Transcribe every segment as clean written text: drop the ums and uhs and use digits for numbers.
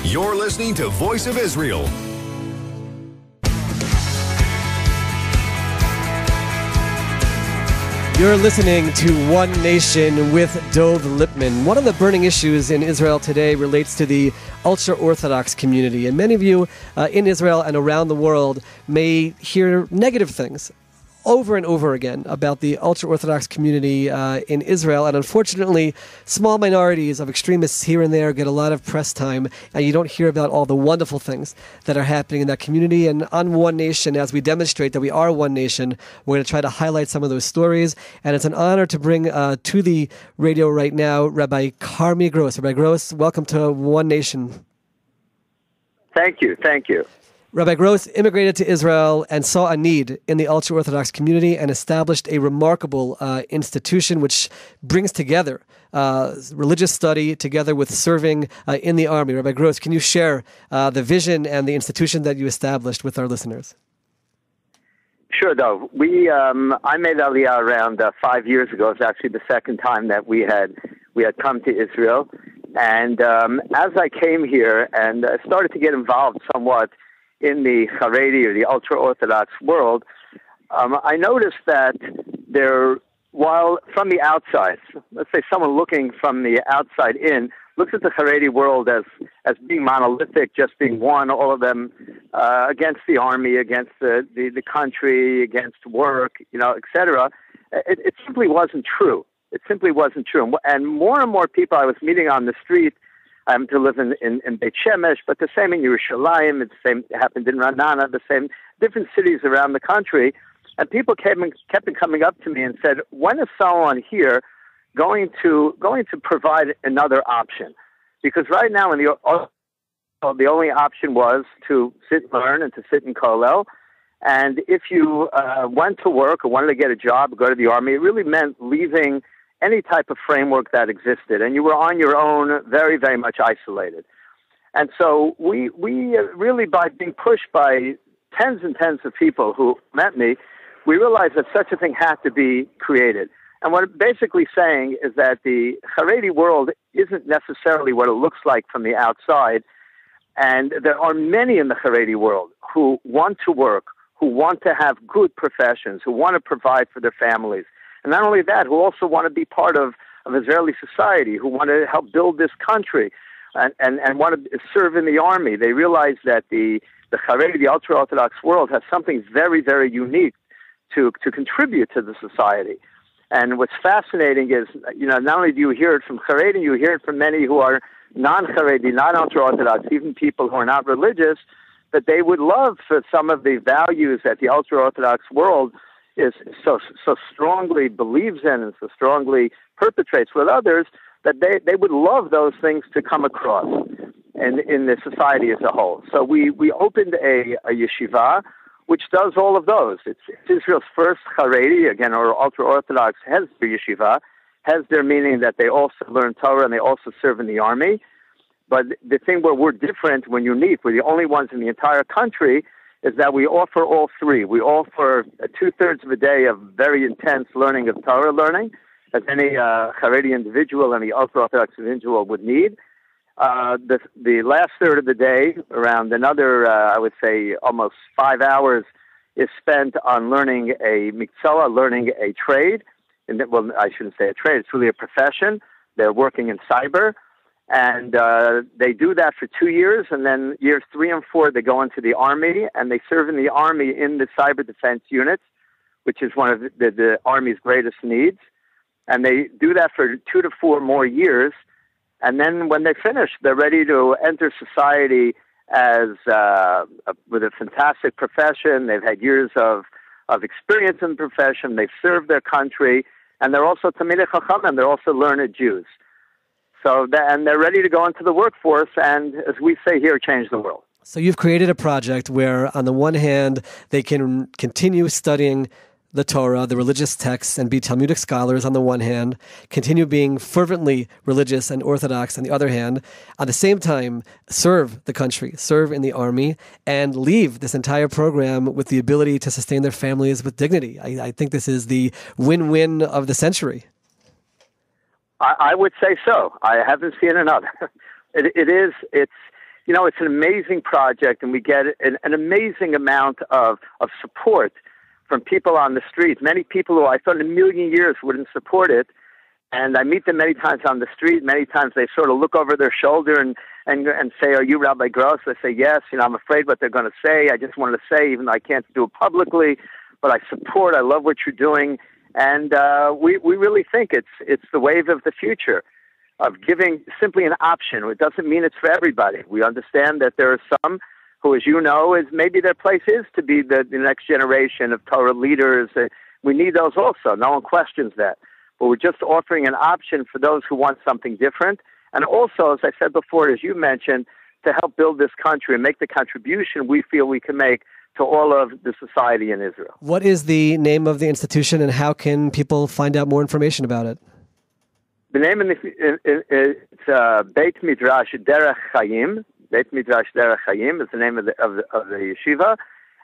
You're listening to Voice of Israel. You're listening to One Nation with Dov Lipman. One of the burning issues in Israel today relates to the ultra-Orthodox community. And many of you in Israel and around the world may hear negative things over and over again about the ultra-Orthodox community in Israel. And unfortunately, small minorities of extremists here and there get a lot of press time, and you don't hear about all the wonderful things that are happening in that community. And on One Nation, as we demonstrate that we are One Nation, we're going to try to highlight some of those stories. And it's an honor to bring to the radio right now Rabbi Karmi Gross. Rabbi Gross, welcome to One Nation. Thank you. Rabbi Gross immigrated to Israel and saw a need in the ultra-Orthodox community and established a remarkable institution which brings together religious study together with serving in the army. Rabbi Gross, can you share the vision and the institution that you established with our listeners? Sure, though. I made Aliyah around 5 years ago. It's actually the second time that we had come to Israel. And as I came here and started to get involved somewhat in the haredi or the ultra-Orthodox world, I noticed that while from the outside, let's say someone looking from the outside in, looks at the haredi world as being monolithic, just being one, all of them against the army, against the country, against work, etc. It simply wasn't true. And more people I was meeting on the street. I happen to live in Beit Shemesh, but the same in Yerushalayim. It's the same happened in Ranana. The same different cities around the country, and people kept coming up to me and said, "When is someone here going to provide another option?" Because right now, the only option was to sit and learn and to sit in kollel. And if you went to work or wanted to get a job, or go to the army, it really meant leaving any type of framework that existed, and you were on your own, very, very much isolated. And so we really, by being pushed by tens and tens of people who met me, we realized that such a thing had to be created. And what I'm basically saying is that the haredi world isn't necessarily what it looks like from the outside, and there are many in the haredi world who want to work, who want to have good professions, who want to provide for their families. And not only that, who also want to be part of Israeli society, who want to help build this country and want to serve in the army. They realize that the haredi, the ultra-Orthodox world, has something very, very unique to contribute to the society. And what's fascinating is, not only do you hear it from haredi, you hear it from many who are non-haredi, not ultra-Orthodox, even people who are not religious, that they would love for some of the values that the ultra-Orthodox world is so strongly believes in and so strongly perpetrates with others, that they would love those things to come across in the society as a whole. So we opened a yeshiva which does all of those. It's Israel's first haredi, again, or ultra-Orthodox hesder yeshiva. Hesder meaning that they also learn Torah and they also serve in the army. But the thing where we're different, we're unique, we're the only ones in the entire country, is that we offer all three. We offer 2/3 of a day of very intense learning of Torah learning, as any haredi individual and the ultra-Orthodox individual would need. The last third of the day, around another, I would say, almost 5 hours, is spent on learning a miktsah, learning a trade. Well, I shouldn't say a trade, it's really a profession. They're working in cyber. And they do that for 2 years, and then years 3 and 4, they go into the army, and they serve in the army in the cyber defense units, which is one of the Army's greatest needs. And they do that for 2 to 4 more years. And then when they finish, they're ready to enter society as with a fantastic profession. They've had years of experience in the profession. They've served their country, and they're also Talmidei Chachamim. They're also learned Jews. And they're ready to go into the workforce and, as we say here, change the world. So you've created a project where, on the one hand, they can continue studying the Torah, the religious texts, and be Talmudic scholars on the one hand, continue being fervently religious and Orthodox on the other hand, at the same time serve the country, serve in the army, and leave this entire program with the ability to sustain their families with dignity. I think this is the win-win of the century. I would say so. I haven't seen another. It's it's an amazing project, and we get an amazing amount of support from people on the street. Many people who I thought in a million years wouldn't support it. And I meet them many times on the street. Many times they sort of look over their shoulder and say, "Are you Rabbi Gross?" I say, "Yes." I'm afraid what they're going to say. I just wanted to say, even though I can't do it publicly, but I support. I love what you're doing, and we really think it's the wave of the future of giving simply an option. It doesn't mean it's for everybody. We understand that there are some who, as you know, is maybe their place is to be the next generation of Torah leaders. We need those also. No one questions that. But we're just offering an option for those who want something different. And also, as I said before, as you mentioned, to help build this country and make the contribution we feel we can make to all of the society in Israel. What is the name of the institution, and how can people find out more information about it? The name is Beit Midrash Derech Chaim. Beit Midrash Derech Chaim is the name of the yeshiva.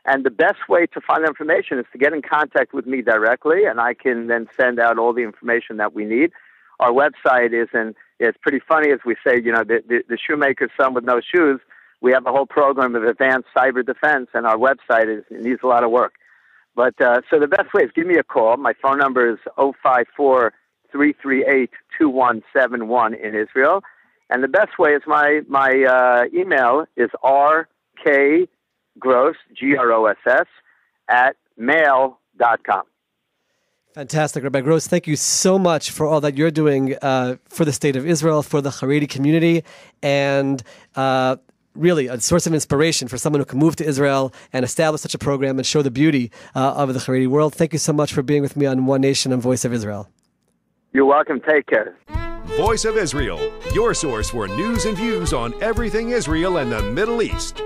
And the best way to find information is to get in contact with me directly, and I can then send out all the information that we need. Our website is, and it's pretty funny as we say, the shoemaker's son with no shoes. We have a whole program of advanced cyber defense, and our website needs a lot of work. But so the best way is give me a call. My phone number is 054-338-2171 in Israel. And the best way is my email is rkgross, Gross, at mail.com. Fantastic, Rabbi Gross. Thank you so much for all that you're doing for the state of Israel, for the haredi community, and really a source of inspiration for someone who can move to Israel and establish such a program and show the beauty of the haredi world. Thank you so much for being with me on One Nation and Voice of Israel. You're welcome. Take care. Voice of Israel, your source for news and views on everything Israel and the Middle East.